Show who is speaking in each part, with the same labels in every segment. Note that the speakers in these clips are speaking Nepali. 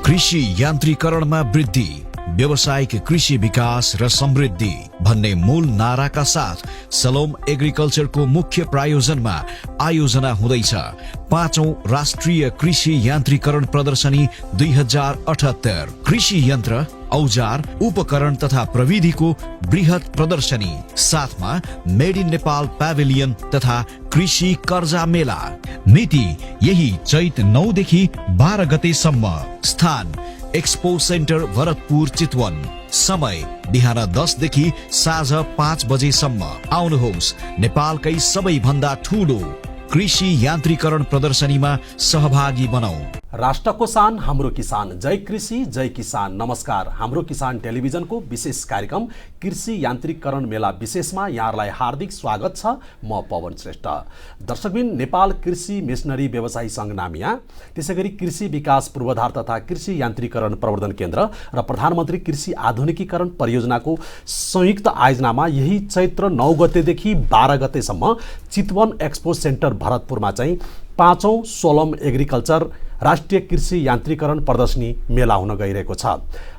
Speaker 1: कृषि यान्त्रीकरणमा वृद्धि, व्यावसायिक कृषि विकास र समृद्धि भन्ने मूल नाराका साथ सलोम एग्रिकल्चरको मुख्य प्रायोजनमा आयोजना हुँदैछ 5औं राष्ट्रिय कृषि यान्त्रीकरण प्रदर्शनी 2078। कृषि यन्त्र, औजार, उपकरण तथा प्रविधिको बृहत प्रदर्शनी, साथमा मेड इन नेपाल प्याभिलियन तथा कृषि कर्जा मेला। मिति यही चैत 9 देखि 12 गतेसम्म। स्थान एक्सपो सेन्टर भरतपुर चितवन। समय बिहान 10 देखि साँझ 5 बजेसम्म। आउनुहोस्, नेपालकै सबैभन्दा ठूलो कृषि यान्त्रीकरण प्रदर्शनीमा सहभागी बनौं।
Speaker 2: राष्ट्रको शान हाम्रो किसान। जय कृषि जय किसान। नमस्कार। हाम्रो किसान टेलिभिजनको विशेष कार्यक्रम कृषि यान्त्रिकरण मेला विशेषमा यहाँहरूलाई हार्दिक स्वागत छ। म पवन श्रेष्ठ। दर्शकबिन, नेपाल कृषि मेसनरी व्यवसायी संघ नामिया, त्यसैगरी कृषि विकास पूर्वाधार तथा कृषि यान्त्रिकरण प्रवर्धन केन्द्र र प्रधानमन्त्री कृषि आधुनिकीकरण परियोजनाको संयुक्त आयोजनामा यही चैत्र 9 गतेदेखि 12 गतेसम्म चितवन एक्सपो सेन्टर भरतपुरमा चाहिँ 5औं सोलम एग्रिकल्चर राष्ट्रिय कृषि यान्त्रिकरण प्रदर्शनी मेला हुन गइरहेको छ।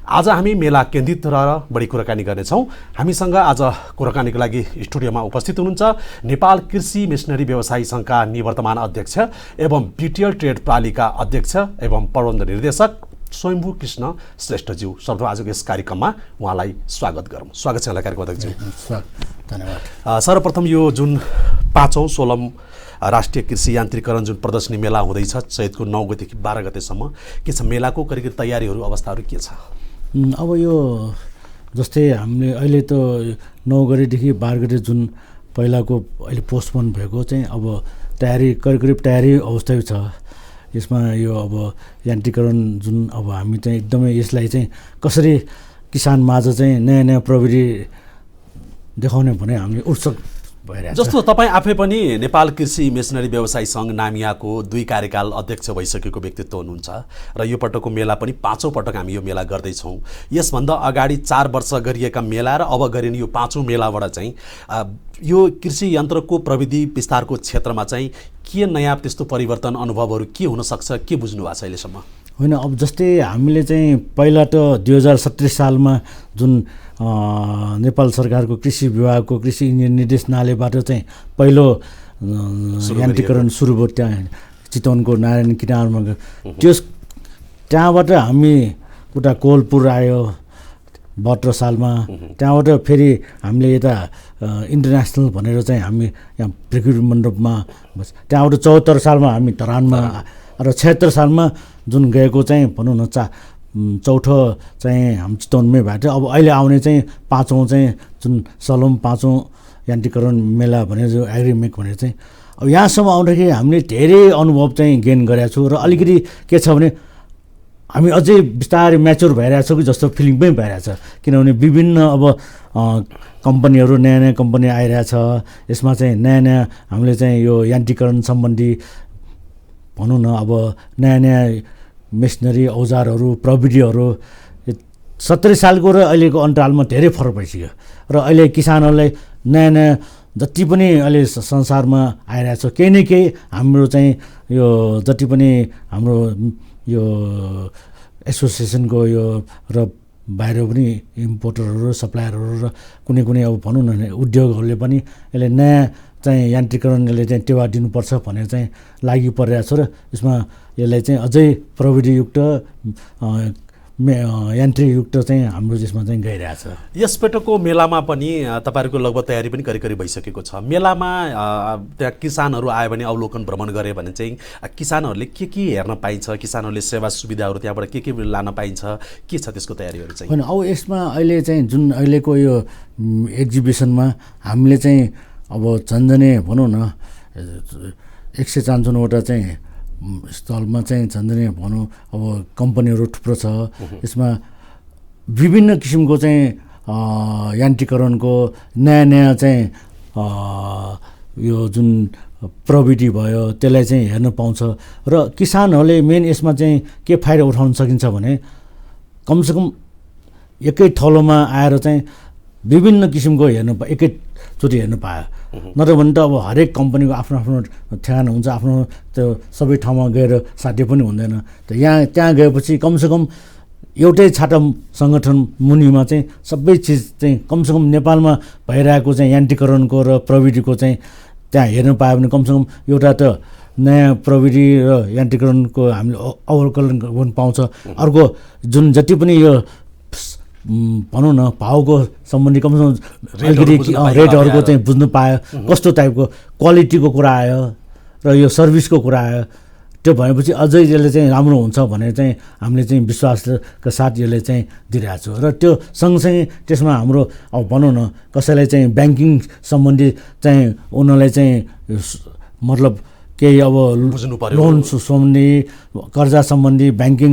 Speaker 2: आज हामी मेला केन्द्रित रहेर बढी कुराकानी गर्नेछौँ। हामीसँग आज कुराकानीको लागि स्टुडियोमा उपस्थित हुनुहुन्छ नेपाल कृषि मेसनरी व्यवसायी सङ्घका निवर्तमान अध्यक्ष एवं बिटिएल ट्रेड प्रणालीका अध्यक्ष एवं प्रबन्ध निर्देशक स्वयम्भू कृष्ण श्रेष्ठज्यू। सर्वप्रथम आजको यस कार्यक्रममा उहाँलाई स्वागत गरौँ। स्वागत छ यहाँलाई कार्यक्रम अध्यक्षज्यू।
Speaker 3: धन्यवाद।
Speaker 2: सर्वप्रथम यो जुन 5औं सोलम राष्ट्रिय कृषि यान्त्रिकरण जुन प्रदर्शनी मेला हुँदैछ चैतको 9 गतेदेखि 12 गतेसम्म, के छ मेलाको करिब तयारीहरू अवस्थाहरू के छ?
Speaker 3: अब यो जस्तै हामीले अहिले त 9 गतेदेखि 12 गते जुन पहिलाको अहिले पोस्टपोन भएको चाहिँ अब तयारी करिब तयारी अवस्था छ। यसमा यो अब यान्त्रिकरण जुन अब हामी चाहिँ एकदमै यसलाई चाहिँ कसरी किसान माझ चाहिँ नयाँ नयाँ प्रविधि देखाउने भने हामीले उत्सुक भइरहेको छ।
Speaker 2: जस्तो तपाईँ आफै पनि नेपाल कृषि मेसनरी व्यवसायी सङ्घ नामियाको 2 कार्यकाल अध्यक्ष भइसकेको व्यक्तित्व हुनुहुन्छ र यो पटकको मेला पनि 5औं पटक हामी यो मेला गर्दैछौँ। यसभन्दा अगाडि 4 वर्ष गरिएका मेला र अब गरिने यो 5औं मेलाबाट चाहिँ यो कृषि यन्त्रको प्रविधि विस्तारको क्षेत्रमा चाहिँ के नयाँ त्यस्तो परिवर्तन अनुभवहरू के हुनसक्छ, के बुझ्नु भएको छ अहिलेसम्म?
Speaker 3: होइन, अब जस्तै हामीले चाहिँ पहिला त 2017 सालमा जुन नेपाल सरकारको कृषि विभागको कृषि इन्जिनियर निर्देशनालयबाट चाहिँ पहिलो यान्त्रिकरण सुरु भयो त्यहाँ चितवनको नारायण किनारमा। त्यहाँबाट हामी उता कोलपुर आयो 72 सालमा। त्यहाँबाट फेरि हामीले यता इन्टरनेसनल भनेर चाहिँ हामी यहाँ प्रकृति मण्डपमा, त्यहाँबाट 74 सालमा हामी धरानमा र 76 सालमा जुन गएको चाहिँ भनौँ न चौथो चाहिँ हामी चितवनमै भएको थियो। अब अहिले आउने चाहिँ 5औं चाहिँ जुन सलोम 5औं यान्त्रिकरण मेला भनेर जो एग्रिमेक भनेर चाहिँ अब यहाँसम्म आउँदाखेरि हामीले धेरै अनुभव चाहिँ गेन गरेका छौँ र अलिकति के छ भने हामी अझै बिस्तारै म्याच्योर भइरहेको छ कि जस्तो फिलिङ पनि भइरहेछ। किनभने विभिन्न अब कम्पनीहरू नयाँ नयाँ कम्पनी आइरहेछ। यसमा चाहिँ नयाँ नयाँ हामीले चाहिँ यो यान्त्रिकरण सम्बन्धी भनौँ न अब नयाँ नयाँ मेसनरी औजारहरू प्रविधिहरू 70 सालको र अहिलेको अन्तरालमा धेरै फरक भइसक्यो र अहिले किसानहरूलाई नयाँ नयाँ जति पनि अहिले संसारमा आइरहेछ केही न केही हाम्रो चाहिँ यो जति पनि हाम्रो यो एसोसिएसनको यो र बाहिर पनि इम्पोर्टरहरू सप्लायरहरू र कुनै कुनै अब भनौँ न उद्योगहरूले पनि यसले नयाँ चाहिँ यान्त्रिकरणले चाहिँ टेवा दिनुपर्छ भनेर चाहिँ लागि परिरहेको छ र यसमा यसलाई चाहिँ अझै प्रविधियुक्त यान्त्रिकयुक्त चाहिँ हाम्रो यसमा चाहिँ गइरहेछ।
Speaker 2: यसपटकको मेलामा पनि तपाईँहरूको लगभग तयारी पनि करिब भइसकेको छ। मेलामा त्यहाँ किसानहरू आयो भने अवलोकन भ्रमण गरे भने चाहिँ किसानहरूले के हेर्न पाइन्छ, किसानहरूले सेवा सुविधाहरू त्यहाँबाट के लान पाइन्छ, के छ त्यसको तयारीहरू चाहिँ?
Speaker 3: होइन, अब यसमा अहिले चाहिँ जुन अहिलेको यो एक्जिबिसनमा हामीले चाहिँ अब झन्झनै भनौँ न 155वटा चाहिँ स्थलमा चाहिँ झन्झनै भनौँ अब कम्पनीहरू थुप्रो छ। यसमा विभिन्न किसिमको चाहिँ यान्त्रिकरणको नयाँ नयाँ चाहिँ यो जुन प्रविधि भयो त्यसलाई चाहिँ हेर्न पाउँछ र किसानहरूले मेन यसमा चाहिँ के फाइदा उठाउन सकिन्छ भने कमसेकम एकै थलोमा आएर चाहिँ विभिन्न किसिमको हेर्नु एकै एकचोटि हेर्न पायो। नत्र भने त अब हरेक कम्पनीको आफ्नो आफ्नो ठेगाना हुन्छ, आफ्नो त्यो सबै ठाउँमा गएर साध्य पनि हुँदैन। त त्यहाँ गएपछि कमसेकम एउटै छाता सङ्गठन मुनिमा चाहिँ सबै चिज चाहिँ कमसेकम नेपालमा भइरहेको चाहिँ यान्त्रिकरणको र प्रविधिको चाहिँ त्यहाँ हेर्न पायो भने कमसेकम एउटा त नयाँ प्रविधि र यान्त्रिकरणको हामीले अवलोकन गर्न पाउँछ। अर्को जुन जति पनि यो भनौँ न भाउको सम्बन्धी कमसेकम अलिकति रेटहरूको चाहिँ बुझ्नु पायो, कस्तो टाइपको क्वालिटीको कुरा आयो र यो सर्भिसको कुरा आयो। त्यो भएपछि अझै यसले चाहिँ राम्रो हुन्छ भनेर चाहिँ हामीले चाहिँ विश्वासका साथ यसले चाहिँ दिइरहेको छु। र त्यो सँगसँगै त्यसमा हाम्रो अब भनौँ न कसैलाई चाहिँ ब्याङ्किङ सम्बन्धी चाहिँ उनीहरूलाई चाहिँ मतलब केही अब लोन सम्बन्धी कर्जा सम्बन्धी ब्याङ्किङ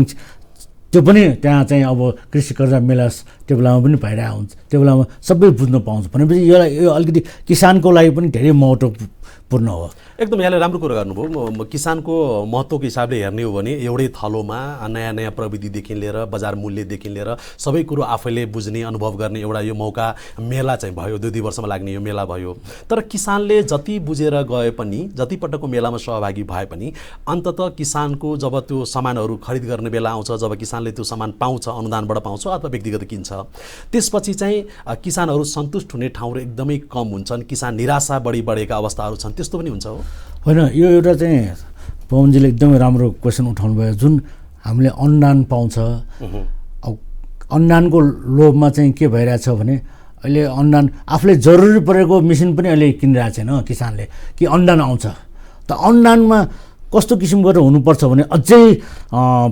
Speaker 3: त्यो पनि त्यहाँ चाहिँ अब कृषि कर्जा मेला त्यो बेलामा पनि भइरहेको हुन्छ। त्यो बेलामा सबै बुझ्न पाउँछ भनेपछि यो अलिकति किसानको लागि पनि धेरै महत्त्वपूर्ण हो।
Speaker 2: एकदम यहाँले राम्रो कुरा गर्नुभयो। किसानको महत्त्वको हिसाबले हेर्ने हो भने एउटै थलोमा नयाँ नयाँ प्रविधिदेखि लिएर बजार मूल्यदेखि लिएर सबै कुरो आफैले बुझ्ने अनुभव गर्ने एउटा यो मौका मेला चाहिँ भयो। 2 वर्षमा लाग्ने यो मेला भयो। तर किसानले जति बुझेर गए पनि, जति पटकको मेलामा सहभागी भए पनि अन्ततः किसानको जब त्यो सामानहरू खरिद गर्ने बेला आउँछ, जब किसानले त्यो सामान पाउँछ, अनुदानबाट पाउँछ अथवा व्यक्तिगत किन्छ, त्यसपछि चाहिँ किसानहरू सन्तुष्ट हुने ठाउँहरू एकदमै कम हुन्छन्। किसान निराशा बढेका अवस्थाहरू छन्। त्यस्तो पनि हुन्छ हो?
Speaker 3: होइन, यो एउटा चाहिँ पवनजीले एकदमै राम्रो क्वेसन उठाउनु भयो। जुन हामीले अनुदान पाउँछ, अब अनुदानको लोभमा चाहिँ के भइरहेछ भने अहिले अनुदान आफूले जरुरी परेको मेसिन पनि अहिले किनिरहेको छैन किसानले कि अनुदान आउँछ। त अनुदानमा कस्तो किसिमको हुनुपर्छ भने अझै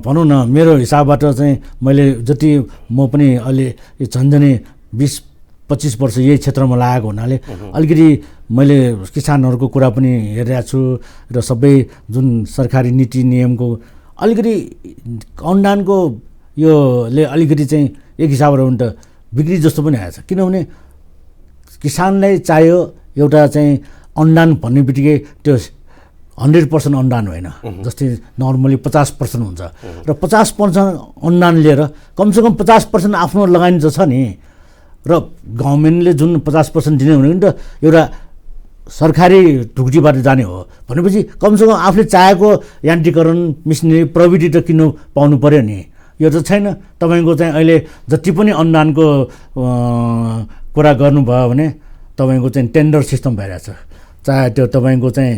Speaker 3: भनौँ न मेरो हिसाबबाट चाहिँ मैले जति म पनि अहिले झन्झनै 20-25 वर्ष यही क्षेत्रमा लागेको हुनाले अलिकति मैले किसानहरूको कुरा पनि हेरिरहेको छु र सबै जुन सरकारी नीति नियमको अलिकति अनुदानको योले अलिकति चाहिँ एक हिसाबबाट भने त बिक्री जस्तो पनि आएछ। किनभने किसानलाई चाहियो एउटा चाहिँ अनुदान भन्ने बित्तिकै त्यो 100% अनुदान होइन, जस्तै नर्मली 50% हुन्छ र 50% अनुदान लिएर कमसेकम 50% आफ्नो लगानी त छ नि। र गभर्मेन्टले जुन 50% दिने भने त एउटा सरकारी ढुक्टीबाट जाने हो भनेपछि कमसेकम आफूले चाहेको यान्त्रिकरण मिसिनरी प्रविधि त किन्नु पाउनु पर्यो नि। यो त छैन। तपाईँको चाहिँ अहिले जति पनि अनुदानको कुरा गर्नुभयो भने तपाईँको चाहिँ टेन्डर सिस्टम भइरहेछ। चाहे त्यो तपाईँको चाहिँ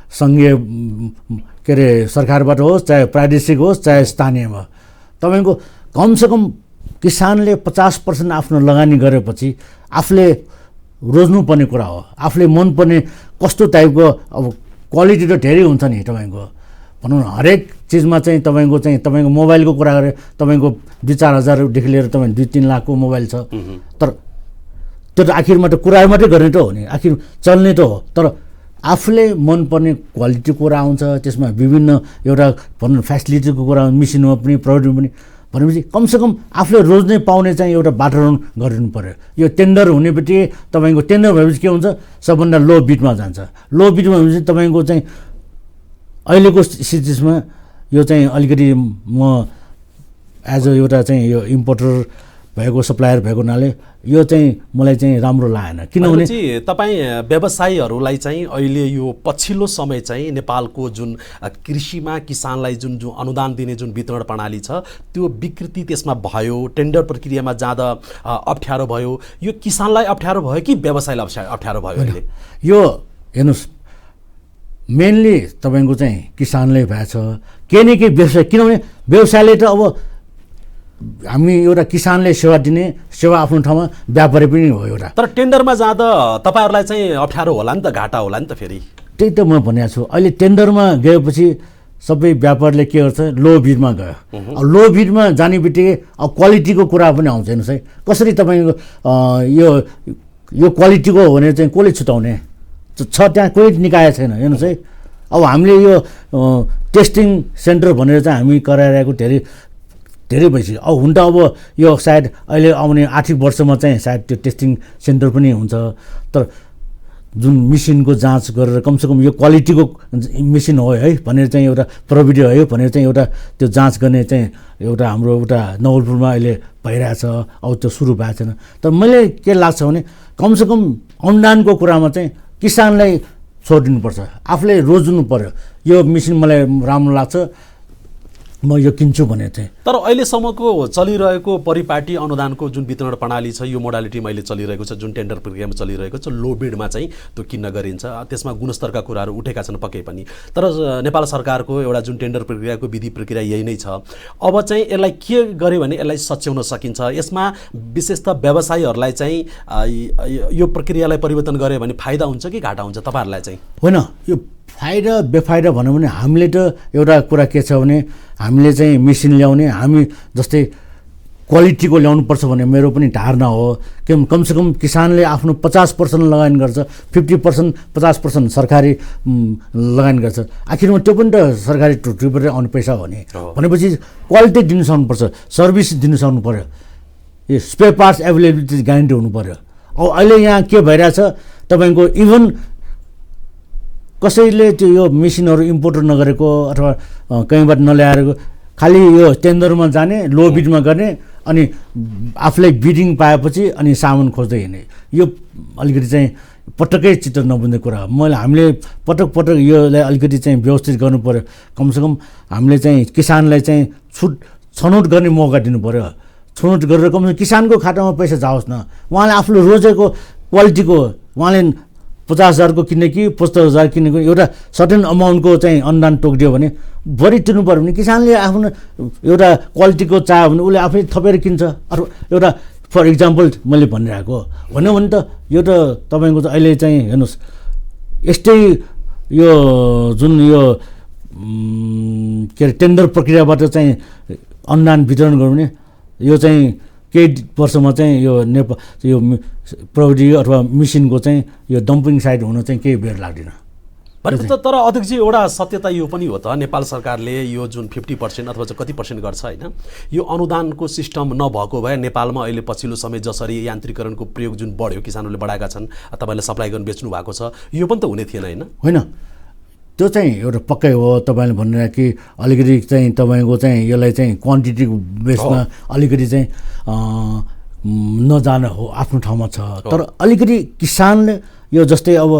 Speaker 3: सङ्घीय के अरे सरकारबाट होस्, चाहे प्रादेशिक होस्, चाहे स्थानीयमा तपाईँको कमसेकम किसानले 50% आफ्नो लगानी गरेपछि आफूले रोज्नुपर्ने कुरा हो। आफूले मनपर्ने कस्तो टाइपको अब क्वालिटी त धेरै हुन्छ नि तपाईँको भनौँ न हरेक चिजमा चाहिँ तपाईँको मोबाइलको कुरा गरे तपाईँको 2-4 हजारदेखि लिएर तपाईँ 2-3 लाखको मोबाइल छ। तर त्यो त आखिरमा त कुरा मात्रै गर्ने त हो नि, आखिर चल्ने त हो। तर आफूले मनपर्ने क्वालिटी कुरा आउँछ, त्यसमा विभिन्न एउटा भनौँ फेसिलिटीको कुरा मिसिनमा पनि प्रविधिमा पनि भनेपछि कमसेकम आफूले रोज्नै पाउने चाहिँ एउटा वातावरण गरिदिनु पर्यो। यो टेन्डर हुने बित्तिकै तपाईँको टेन्डर भएपछि के हुन्छ सबभन्दा लो बिडमा जान्छ। लो बिडमा भनेपछि तपाईँको चाहिँ अहिलेको सिचुएसनमा यो चाहिँ अलिकति म एज अ एउटा चाहिँ यो इम्पोर्टर भएको सप्लायर भएको हुनाले यो चाहिँ मलाई चाहिँ राम्रो लागेन। किनभने
Speaker 2: तपाईँ व्यवसायीहरूलाई चाहिँ अहिले यो पछिल्लो समय चाहिँ नेपालको जुन कृषिमा किसानलाई जुन अनुदान दिने जुन वितरण प्रणाली छ त्यो विकृति त्यसमा भयो, टेन्डर प्रक्रियामा जाँदा अप्ठ्यारो भयो। यो किसानलाई अप्ठ्यारो भयो कि व्यवसायलाई अप्ठ्यारो भयो? अहिले
Speaker 3: यो हेर्नुहोस् मेनली तपाईँको चाहिँ किसानले भएछ केही न केही व्यवसाय। किनभने व्यवसायले त अब हामी एउटा किसानले सेवा दिने सेवा आफ्नो ठाउँमा व्यापारी पनि हो एउटा।
Speaker 2: तर टेन्डरमा जाँदा तपाईँहरूलाई चाहिँ अप्ठ्यारो होला नि त, घाटा होला नि त फेरि।
Speaker 3: त्यही त म भनिरहेको छु। अहिले टेन्डरमा गएपछि सबै व्यापारले के गर्छ लो बिडमा गयो। अब लो बिडमा जाने बित्तिकै अब क्वालिटीको कुरा पनि आउँछ। हेर्नुहोस् है कसरी तपाईँको यो क्वालिटीको हो भने चाहिँ कसले छुटाउने छ, त्यहाँ कोही निकाय छैन। हेर्नुहोस् है अब हामीले यो टेस्टिङ सेन्टर भनेर चाहिँ हामी कराइरहेको धेरै भइसक्यो। अब हुन त अब यो सायद अहिले आउने आर्थिक वर्षमा चाहिँ सायद त्यो टेस्टिङ सेन्टर पनि हुन्छ। तर जुन मेसिनको जाँच गरेर कमसेकम यो क्वालिटीको मेसिन हो है भनेर चाहिँ एउटा प्रविधि हो भनेर चाहिँ एउटा त्यो जाँच गर्ने चाहिँ एउटा हाम्रो एउटा नवलपुरमा अहिले भइरहेछ। अब त्यो सुरु भएको छैन। तर मैले के लाग्छ भने कमसेकम अनुदानको कुरामा चाहिँ किसानलाई छोडिदिनुपर्छ, आफूले रोज्नु पर्यो। यो मेसिन मलाई राम्रो लाग्छ, म यो किन्छु भने चाहिँ।
Speaker 2: तर अहिलेसम्मको चलिरहेको परिपाटी अनुदानको जुन वितरण प्रणाली छ, यो मोडालिटीमा अहिले चलिरहेको छ, जुन टेन्डर प्रक्रियामा चलिरहेको छ, लो बिडमा चाहिँ त्यो किन्न गरिन्छ। त्यसमा गुणस्तरका कुराहरू उठेका छन् पक्कै पनि, तर नेपाल सरकारको एउटा जुन टेन्डर प्रक्रियाको विधि प्रक्रिया यही नै छ। अब चाहिँ यसलाई के गर्यो भने यसलाई सच्याउन सकिन्छ? यसमा विशेषतः व्यवसायीहरूलाई चाहिँ यो प्रक्रियालाई परिवर्तन गर्यो भने फाइदा हुन्छ कि घाटा हुन्छ तपाईँहरूलाई चाहिँ?
Speaker 3: होइन, यो फाइदा बेफाइदा भनौँ भने हामीले त एउटा कुरा के छ भने हामीले चाहिँ मेसिन ल्याउने, हामी जस्तै क्वालिटीको ल्याउनुपर्छ भन्ने मेरो पनि धारणा हो। कमसेकम किसानले आफ्नो 50% लगानी गर्छ, 50% 50% सरकारी लगानी गर्छ। आखिरमा त्यो पनि त सरकारी टुटीबाट आउने पैसा हो नि। भनेपछि क्वालिटी दिनु सक्नुपर्छ, सर्भिस दिनु सक्नु पऱ्यो, यो स्पेयर पार्ट्स एभाइलेबिलिटी ग्यारेन्टी हुनु पऱ्यो। अब अहिले यहाँ के भइरहेछ तपाईँको, इभन कसैले त्यो यो मेसिनहरू इम्पोर्ट नगरेको अथवा कहीँबाट नल्याएको, खालि यो टेन्डरमा जाने, लो बिडमा गर्ने, अनि आफूलाई बिडिङ पाएपछि अनि सामान खोज्दै हिँड्ने, यो अलिकति चाहिँ पटक्कै चित्त नबुझ्ने कुरा हो। हामीले पटक पटक योलाई अलिकति चाहिँ व्यवस्थित गर्नु पऱ्यो। कमसेकम हामीले चाहिँ किसानलाई चाहिँ छनौट गर्ने मौका दिनु पऱ्यो। छनौट गरेर कमसेकम किसानको खातामा पैसा जाओस् न। उहाँले आफूले रोजेको क्वालिटीको उहाँले 50,000 को किन्ने कि 75,000 किनेको एउटा सर्टेन अमाउन्टको चाहिँ अनुदान तोकिदियो भने बढी तिर्नु पऱ्यो भने किसानले आफ्नो एउटा क्वालिटीको चाह्यो भने उसले आफै थपेर किन्छ। अथवा एउटा फर इक्जाम्पल मैले भनिरहेको भन्यो भने त यो त तपाईँको त अहिले चाहिँ हेर्नुहोस्, यस्तै यो जुन यो के अरे टेन्डर प्रक्रियाबाट चाहिँ अनुदान वितरण गर्नु भने यो चाहिँ केही वर्षमा चाहिँ यो यो प्रविधि अथवा मेसिनको चाहिँ यो डम्पिङ साइट हुन चाहिँ केही बेर लाग्दैन।
Speaker 2: तर अध्यक्षजी एउटा सत्यता यो पनि हो त, नेपाल सरकारले यो जुन 50% अथवा चाहिँ कति % गर्छ होइन, यो अनुदानको सिस्टम नभएको भए नेपालमा अहिले पछिल्लो समय जसरी यान्त्रिकरणको प्रयोग जुन बढ्यो, किसानहरूले बढाएका छन्, तपाईँले सप्लाई गर्न बेच्नु भएको छ, यो पनि त हुने थिएन होइन?
Speaker 3: होइन, त्यो चाहिँ एउटा पक्कै हो। तपाईँले भन्नुभयो कि अलिकति चाहिँ तपाईँको चाहिँ यसलाई चाहिँ क्वान्टिटी बेसमा अलिकति चाहिँ नजान हो आफ्नो ठाउँमा छ। तर अलिकति किसानले यो जस्तै अब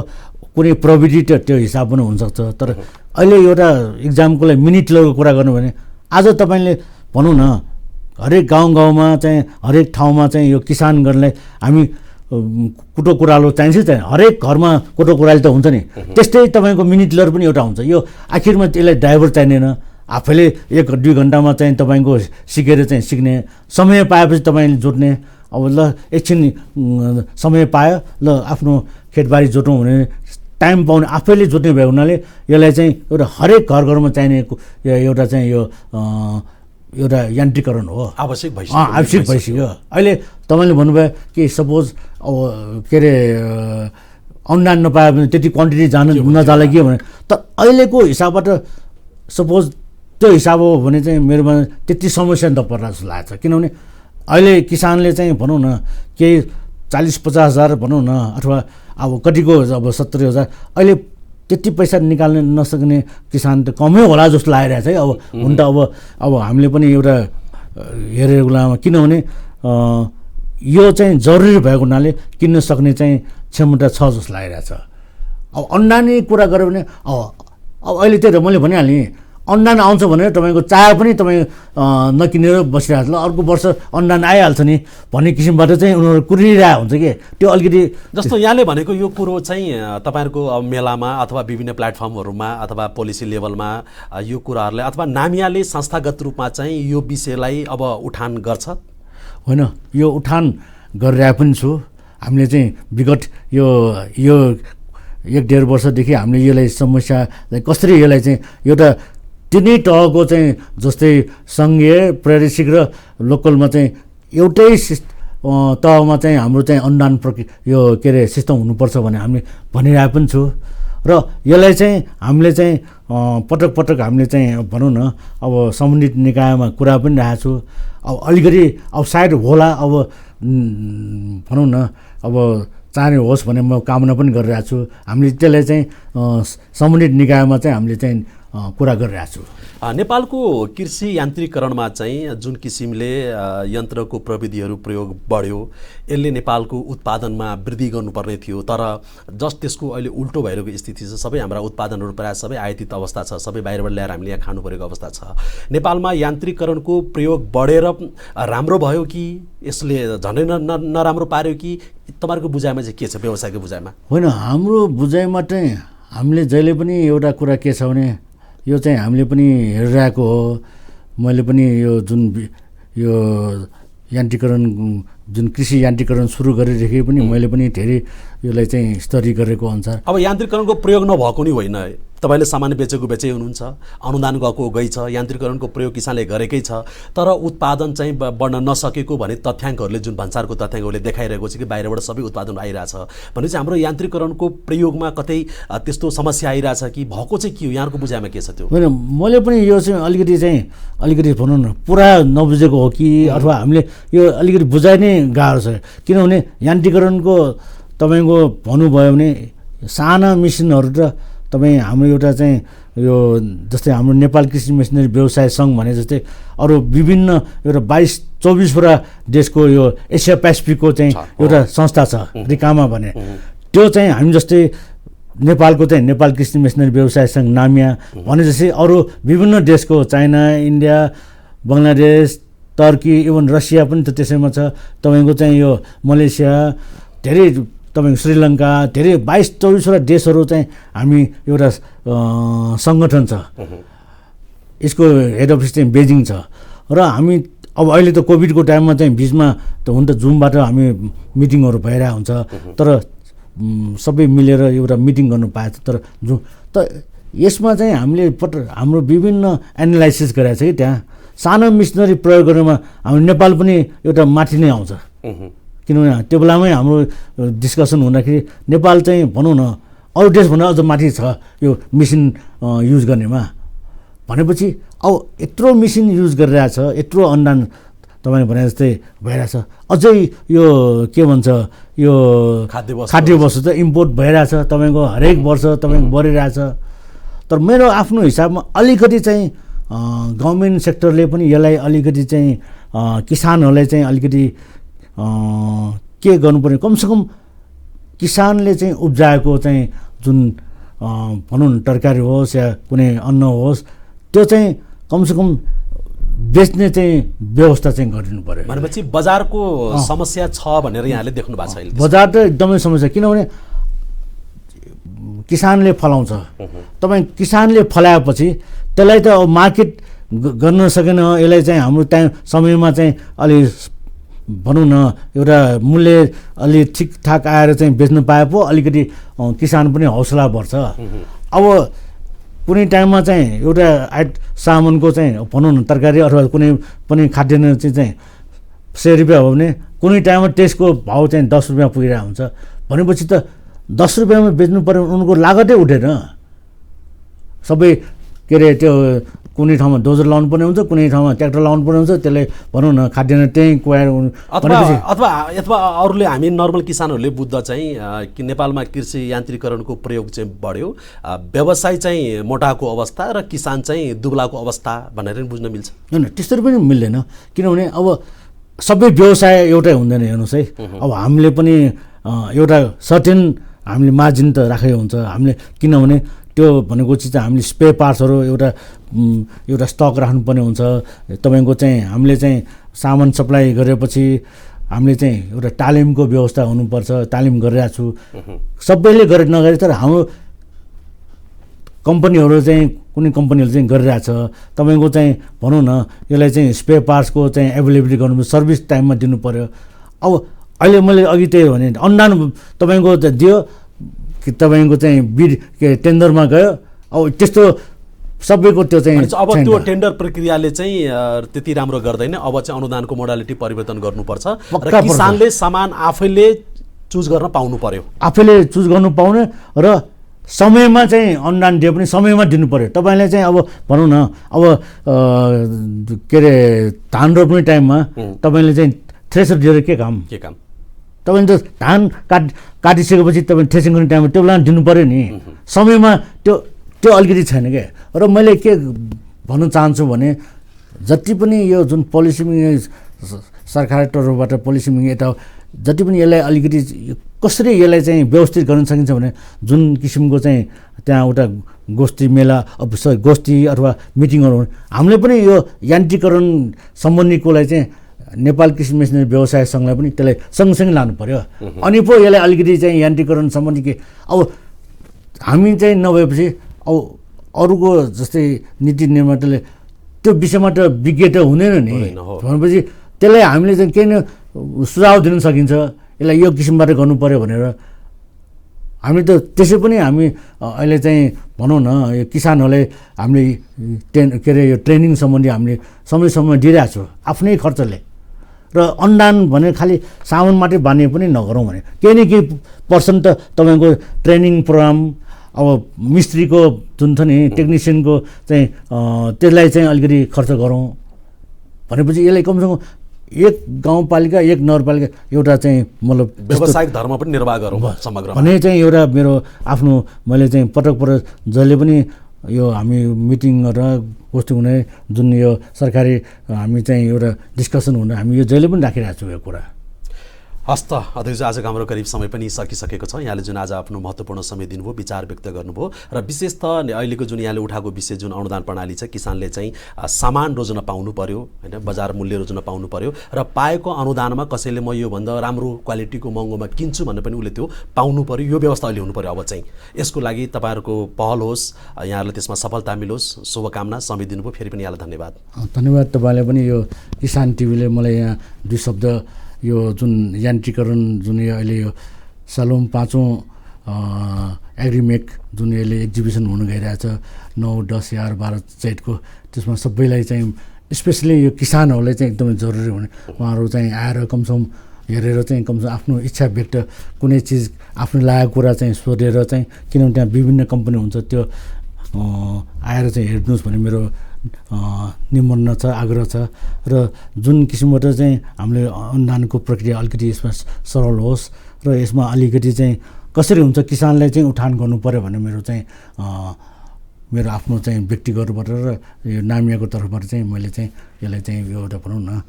Speaker 3: कुनै प्रविधि त त्यो हिसाब पनि हुनसक्छ। तर अहिले एउटा इक्जामको लागि मिनिटको कुरा गर्नु भने आज तपाईँले भनौँ न, हरेक गाउँमा चाहिँ हरेक ठाउँमा चाहिँ यो किसान गर्नलाई हामी कुटो कुरालो चाहिन्छ चाहिँ हरेक घरमा कुटो कुरालो त हुन्छ नि, त्यस्तै तपाईँको मिनी टिलर पनि एउटा हुन्छ। यो आखिरमा त्यसलाई ड्राइभर चाहिँदैन, आफैले 1-2 घन्टामा चाहिँ तपाईँको सिकेर चाहिँ सिक्ने, समय पाएपछि तपाईँले जोत्ने। अब ल एकछिन समय पायो, ल आफ्नो खेतबारी जोतौँ भने टाइम पाउने आफैले जोत्ने भयो हुनाले यसलाई चाहिँ एउटा हरेक घरमा चाहिने एउटा चाहिँ यो एउटा यान्त्रिकरण हो, आवश्यक भइसक्यो। अहिले तपाईँले भन्नुभयो कि सपोज अब के अरे अनुदान नपायो भने त्यति क्वान्टिटी नजाला कि भने, तर अहिलेको हिसाबबाट सपोज त्यो हिसाब हो भने चाहिँ मेरोमा त्यति समस्या त पर्ला जस्तो लाग्छ। किनभने अहिले किसानले चाहिँ भनौँ न केही 40-50 हजार भनौँ न, अथवा अब कतिको अब 70,000, अहिले त्यति पैसा निकाल्न नसक्ने किसान त कमै होला जस्तो लागिरहेछ है। अब हुन त अब हामीले पनि एउटा हेरेको बेलामा, किनभने यो चाहिँ जरुरी भएको हुनाले किन्न सक्ने चाहिँ क्षमता छ जस्तो लागिरहेछ। अब अनुदानले कुरा गऱ्यो भने अब अहिले त्यही त मैले भनिहालेँ, अनुदान आउँछ भनेर तपाईँको चाहे पनि तपाईँ नकिनेर बसिरहेको छ, ल अर्को वर्ष अनुदान आइहाल्छ नि भन्ने किसिमबाट चाहिँ उनीहरू कुरिरहेको हुन्छ कि त्यो अलिकति
Speaker 2: जस्तो यहाँले भनेको यो कुरो चाहिँ तपाईँहरूको मेलामा अथवा विभिन्न प्लेटफर्महरूमा अथवा पोलिसी लेभलमा यो कुराहरूलाई अथवा नामियाले संस्थागत रूपमा चाहिँ यो विषयलाई अब उठान गर्छ?
Speaker 3: होइन, यो उठान गरिरहेको पनि छु। हामीले चाहिँ विगत यो 1-1.5 वर्षदेखि हामीले यसलाई समस्यालाई कसरी यसलाई चाहिँ एउटा तिनै तहको चाहिँ जस्तै सङ्घीय, प्रादेशिक र लोकलमा चाहिँ एउटै तहमा चाहिँ हाम्रो चाहिँ अनुदान यो के अरे सिस्टम हुनुपर्छ भने हामीले भनिरहेको पनि छु। र यसलाई चाहिँ हामीले चाहिँ पटक पटक हामीले चाहिँ भनौँ न अब सम्बन्धित निकायमा कुरा पनि राखेको छु। अब अलिकति अब सायद होला, अब भनौँ न अब चाँडै होस् भन्ने म कामना पनि गरिरहेको छु। हामीले त्यसलाई चाहिँ सम्बन्धित निकायमा चाहिँ हामीले चाहिँ कुरा गरिरहेको छु।
Speaker 2: नेपालको कृषि यान्त्रिकरणमा चाहिँ जुन किसिमले यन्त्रको प्रविधिहरू प्रयोग बढ्यो, यसले नेपालको उत्पादनमा वृद्धि गर्नुपर्ने थियो, तर जस्ट त्यसको अहिले उल्टो भइरहेको स्थिति छ। सबै हाम्रा उत्पादनहरू प्रायः सबै आयातित अवस्था छ, सबै बाहिरबाट ल्याएर हामीले यहाँ खानु परेको अवस्था छ। नेपालमा यान्त्रिकरणको प्रयोग बढेर राम्रो भयो कि यसले झनै नराम्रो पार्यो कि तपाईँहरूको बुझाइमा चाहिँ के छ, व्यवसायको बुझाइमा?
Speaker 3: होइन, हाम्रो बुझाइमा चाहिँ हामीले जहिले पनि एउटा कुरा के छ भने यो चाहिँ हामीले पनि हेरिरहेको हो। मैले पनि यो जुन यो यान्त्रिकरण जुन कृषि यान्त्रिकरण सुरु गरेदेखि पनि मैले पनि धेरै यसलाई चाहिँ स्टडी गरेको अनुसार
Speaker 2: अब यान्त्रिकरणको प्रयोग नभएको नि होइन, तपाईँले सामान बेचेको बेचै हुनुहुन्छ, अनुदान गएको गई छ, यान्त्रिकरणको प्रयोग किसानले गरेकै छ, तर उत्पादन चाहिँ बढ्न नसकेको भने तथ्याङ्कहरूले जुन भन्सारको तथ्याङ्कहरूले देखाइरहेको छ कि बाहिरबाट सबै उत्पादन आइरहेछ भने चाहिँ हाम्रो यान्त्रिकरणको प्रयोगमा कतै त्यस्तो समस्या आइरहेछ कि भएको चाहिँ के हो, यहाँको बुझाइमा के छ त्यो?
Speaker 3: होइन, मैले पनि यो चाहिँ अलिकति भनौँ न पुरा नबुझेको हो कि अथवा हामीले यो अलिकति बुझाइ नै गाह्रो छ। किनभने यान्त्रिकरणको तपाईँको भन्नुभयो भने साना मेसिनहरू र तपाईँ हाम्रो एउटा चाहिँ यो जस्तै हाम्रो नेपाल कृषि मेसिनरी व्यवसाय सङ्घ भने जस्तै अरू विभिन्न एउटा 22-24वटा देशको यो एसिया पेसिफिकको चाहिँ एउटा संस्था छ रिकामा भने, त्यो चाहिँ हामी जस्तै नेपालको चाहिँ नेपाल कृषि मेसिनरी व्यवसाय सङ्घ नामिया भने जस्तै अरू विभिन्न देशको China, India, Bangladesh, Turkey, even Russia पनि त त्यसैमा छ। तपाईँको चाहिँ यो मलेसिया, धेरै तपाईँको श्रीलङ्का, धेरै 22-24वटा देशहरू चाहिँ हामी एउटा सङ्गठन छ, यसको हेड अफिस चाहिँ बेजिङ छ। र हामी अब अहिले त कोभिडको टाइममा चाहिँ बिचमा त हुन त जुमबाट हामी मिटिङहरू भइरहेको हुन्छ, तर सबै मिलेर एउटा मिटिङ गर्नु पाएछ। तर यसमा चाहिँ हामीले हाम्रो विभिन्न एनालाइसिस गरेको छ कि त्यहाँ सानो मिसनरी प्रयोग गर्नुमा हाम्रो नेपाल पनि एउटा माथि नै आउँछ। किनभने त्यो बेलामै हाम्रो डिस्कसन हुँदाखेरि नेपाल चाहिँ भनौँ न अरू देशभन्दा अझ माथि छ यो मेसिन युज गर्नेमा। भनेपछि अब यत्रो मेसिन युज गरिरहेछ, यत्रो अनुदान तपाईँले भने जस्तै भइरहेछ, अझै यो के भन्छ यो खाद्य वस्तु त इम्पोर्ट भइरहेछ तपाईँको हरेक वर्ष तपाईँको बढिरहेछ। तर मेरो आफ्नो हिसाबमा अलिकति चाहिँ गभर्मेन्ट सेक्टरले पनि यसलाई अलिकति चाहिँ किसानहरूलाई चाहिँ अलिकति के गर्नु पर्ने, कमसेकम किसानले चाहिँ उब्जाएको चाहिँ जुन भनौँ न तरकारी होस् या कुनै अन्न होस्, त्यो चाहिँ कमसेकम बेच्ने चाहिँ व्यवस्था चाहिँ गरिदिनु पर्यो।
Speaker 2: भनेपछि बजारको समस्या छ भनेर यहाँले देख्नु भएको छ?
Speaker 3: बजार त एकदमै समस्या, किनभने किसानले फलाउँछ, तपाईँ किसानले फलाएपछि त्यसलाई त अब मार्केट गर्न सकेन। यसलाई चाहिँ हाम्रो टाइम समयमा चाहिँ अलि भनौँ न एउटा मूल्य अलि ठिकठाक आएर चाहिँ बेच्नु पाए पो अलिकति किसान पनि हौसला बढ्छ। अब कुनै टाइममा चाहिँ एउटा सामानको चाहिँ भनौँ न तरकारी अथवा कुनै पनि खाद्यान्न चाहिँ 100 रुपियाँ हो भने कुनै टाइममा त्यसको भाउ चाहिँ 10 रुपियाँ पुगिरहेको हुन्छ। भनेपछि त 10 रुपियाँमा बेच्नु पर्यो, उनको लागतै उठेन। सबै के अरे त्यो कुनै ठाउँमा डोजर लाउनु पर्ने हुन्छ, कुनै ठाउँमा ट्र्याक्टर लाउनु पर्ने हुन्छ, त्यसले भनौँ न खाद्यान्न त्यहीँ कुहाएर
Speaker 2: अथवा अरूले हामी नर्मल किसानहरूले बुझ्द चाहिँ कि नेपालमा कृषि यान्त्रिकरणको प्रयोग चाहिँ बढ्यो, व्यवसाय चाहिँ मोटाको अवस्था र किसान चाहिँ दुब्लाको अवस्था भनेर पनि बुझ्न मिल्छ?
Speaker 3: होइन, त्यसरी पनि मिल्दैन। किनभने अब सबै व्यवसाय एउटै हुँदैन। हेर्नुहोस् है, अब हामीले पनि एउटा सर्टेन हामीले मार्जिन त राखेको हुन्छ हामीले, किनभने त्यो भनेको चाहिँ हामीले स्पेयर पार्ट्सहरू एउटा स्टक राख्नुपर्ने हुन्छ। तपाईँको चाहिँ हामीले चाहिँ सामान सप्लाई गरेपछि हामीले चाहिँ एउटा तालिमको व्यवस्था हुनुपर्छ। तालिम गरिरहेको छु, सबैले नगरे तर हाम्रो कम्पनीहरू चाहिँ कुनै कम्पनीहरू चाहिँ गरिरहेछ। तपाईँको चाहिँ भनौँ न यसलाई चाहिँ स्पेयर पार्ट्सको चाहिँ एभाइलेबिलिटी गर्नु, सर्भिस टाइममा दिनु पऱ्यो। अब अहिले मैले अघि त्यही भने अनुदान तपाईँको दियो कि तपाईँको चाहिँ बिड के टेन्डरमा गयो, अब त्यस्तो सबैको त्यो चाहिँ
Speaker 2: अब त्यो टेन्डर प्रक्रियाले चाहिँ त्यति राम्रो गर्दैन। अब चाहिँ अनुदानको मोडालिटी परिवर्तन गर्नुपर्छ र किसानले सामान आफैले चुज गर्न पाउनु पर्यो,
Speaker 3: आफैले चुज गर्नु पाउने र समयमा चाहिँ अनुदान दिए पनि समयमा दिनु पर्यो। तपाईँले चाहिँ अब भनौँ न अब के अरे धान रोप्ने टाइममा तपाईँले चाहिँ थ्रेसर दिएर के काम?
Speaker 2: तपाईँले
Speaker 3: त धान काटिसकेपछि तपाईँ थ्रेसिङ गर्ने टाइममा त्यो बेला दिनु पऱ्यो नि, समयमा त्यो अलिकति छैन क्या। र मैले के भन्न चाहन्छु भने जति पनि यो जुन पोलिसी मेकिङ सरकार तर्फबाट पोलिसी मेकिङ यता जति पनि यसलाई अलिकति कसरी यसलाई चाहिँ व्यवस्थित गर्न सकिन्छ भने जुन किसिमको चाहिँ त्यहाँ एउटा गोष्ठी मेला गोष्ठी अथवा मिटिङहरू हामीले पनि यो यान्त्रिकरण सम्बन्धीकोलाई चाहिँ नेपाल कृषि मेसिनरी व्यवसाय सङ्घलाई पनि त्यसलाई सँगसँगै लानु पर्यो। अनि पो यसलाई अलिकति चाहिँ यान्त्रिकरण सम्बन्धी के अब हामी चाहिँ नभएपछि अब अरूको जस्तै नीति निर्माताले त्यो विषयमा त विज्ञ त हुँदैन नि भनेपछि त्यसलाई हामीले चाहिँ केही न सुझाव दिन सकिन्छ, यसलाई यो किसिमबाट गर्नु पऱ्यो भनेर। हामी त त्यसै पनि हामी अहिले चाहिँ भनौँ न यो किसानहरूलाई हामीले के अरे यो ट्रेनिङ सम्बन्धी हामीले समय समयमा दिइरहेको छु आफ्नै खर्चले। र अनुदान भने खालि सामान मात्रै बाँध्ने पनि नगरौँ भने केही न केही पर्सेन्ट त तपाईँको ट्रेनिङ प्रोग्राम अब मिस्त्रीको जुन छ नि टेक्निसियनको चाहिँ त्यसलाई चाहिँ अलिकति खर्च गरौँ भनेपछि यसलाई कमसेकम एक गाउँपालिका एक नगरपालिका एउटा चाहिँ मतलब
Speaker 2: व्यावसायिक धर्म पनि निर्वाह गरौँ समग्रमा
Speaker 3: भने चाहिँ एउटा मेरो आफ्नो मैले चाहिँ पटक जहिले पनि यो हामी मिटिङ गरेर गोष्ठी हुने जुन यो सरकारी हामी चाहिँ एउटा डिस्कसन हुने हामी यो जहिले पनि राखिरहेको छु यो कुरा।
Speaker 2: हस् त अध्यक्ष, आजको हाम्रो करिब समय पनि सकिसकेको छ। यहाँले जुन आज आफ्नो महत्त्वपूर्ण समय दिनुभयो, विचार व्यक्त गर्नुभयो र विशेष त अहिलेको जुन यहाँले उठाएको विषय जुन अनुदान प्रणाली छ, किसानले चाहिँ सामान रोज्न पाउनु पर्यो होइन, बजार मूल्य रोज्न पाउनु पर्यो र पाएको अनुदानमा कसैले म योभन्दा राम्रो क्वालिटीको महँगोमा किन्छु भन्ने पनि उसले त्यो पाउनु पर्यो। यो व्यवस्था अहिले हुनु पर्यो। अब चाहिँ यसको लागि तपाईँहरूको पहल होस्, यहाँहरूलाई त्यसमा सफलता मिलोस्, शुभकामना। समय दिनुभयो, फेरि पनि यहाँलाई धन्यवाद।
Speaker 3: धन्यवाद तपाईँलाई पनि। यो किसान टिभीले मलाई यहाँ दुई शब्द यो जुन यान्त्रिकरण जुन यो अहिले यो सालोम 5औं एग्रिमेक जुन यसले एक्जिबिसन हुन गइरहेछ 9, 10, 11, 12 चैतको, त्यसमा सबैलाई चाहिँ स्पेसली यो किसानहरूलाई चाहिँ एकदमै जरुरी हुने, उहाँहरू चाहिँ आएर कमसेकम हेरेर चाहिँ कमसेकम आफ्नो इच्छा व्यक्त कुनै चिज आफ्नो लागेको कुरा चाहिँ सोधेर चाहिँ, किनभने त्यहाँ विभिन्न कम्पनी हुन्छ, त्यो आएर चाहिँ हेर्नुहोस् भन्ने मेरो निमन्त्रणा छ, आग्रह छ। र जुन किसिमबाट चाहिँ हामीले अनुदानको प्रक्रिया अलिकति यसमा सरल होस् र यसमा अलिकति चाहिँ कसरी हुन्छ किसानलाई चाहिँ उठान गर्नु पर्यो भन्ने मेरो चाहिँ मेरो आफ्नो चाहिँ व्यक्तिगतबाट र यो नामियाको तर्फबाट चाहिँ मैले चाहिँ यसलाई चाहिँ एउटा भनौँ न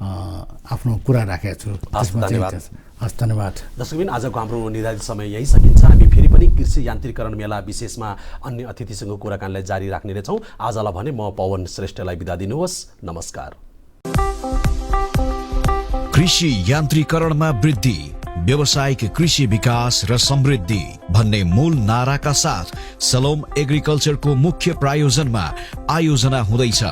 Speaker 3: आफ्नो कुरा राखेको छु। हस्, धन्यवाद।
Speaker 2: दर्शकबिन, आजको हाम्रो निर्धारित समय यही सकिन्छ। हामी फेरि पनि कृषि यान्त्रिकरण मेला विशेषमा अन्य अतिथिसँग कुराकानीलाई जारी राख्ने रहेछौँ। आजलाई भने म पवन श्रेष्ठलाई बिदा दिनुहोस्। नमस्कार।
Speaker 1: कृषि यान्त्रिकरणमा वृद्धि, व्यावसायिक कृषि विकास र समृद्धि भन्ने मूल नाराका साथ सलोम एग्रिकल्चरको मुख्य प्रायोजनमा आयोजना हुँदैछ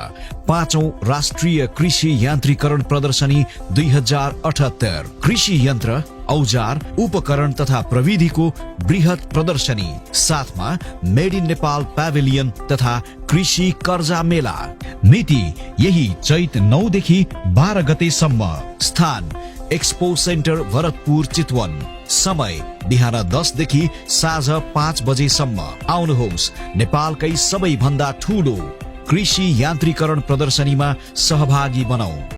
Speaker 1: 5औं राष्ट्रिय कृषि यान्त्रिकरण प्रदर्शनी 2078। कृषि यन्त्र, औजार, उपकरण तथा प्रविधिको बृहत प्रदर्शनी, साथमा मेड इन नेपाल प्याभिलियन तथा कृषि कर्जा मेला। मिति यही चैत 9 देखि 12 गतेसम्म। स्थान एक्सपो सेन्टर भरतपुर चितवन। समय बिहान 10 देखि साँझ 5 बजेसम्म। आउनुहोस्, नेपालकै सबैभन्दा ठूलो कृषि यान्त्रिकरण प्रदर्शनीमा सहभागी बनौं।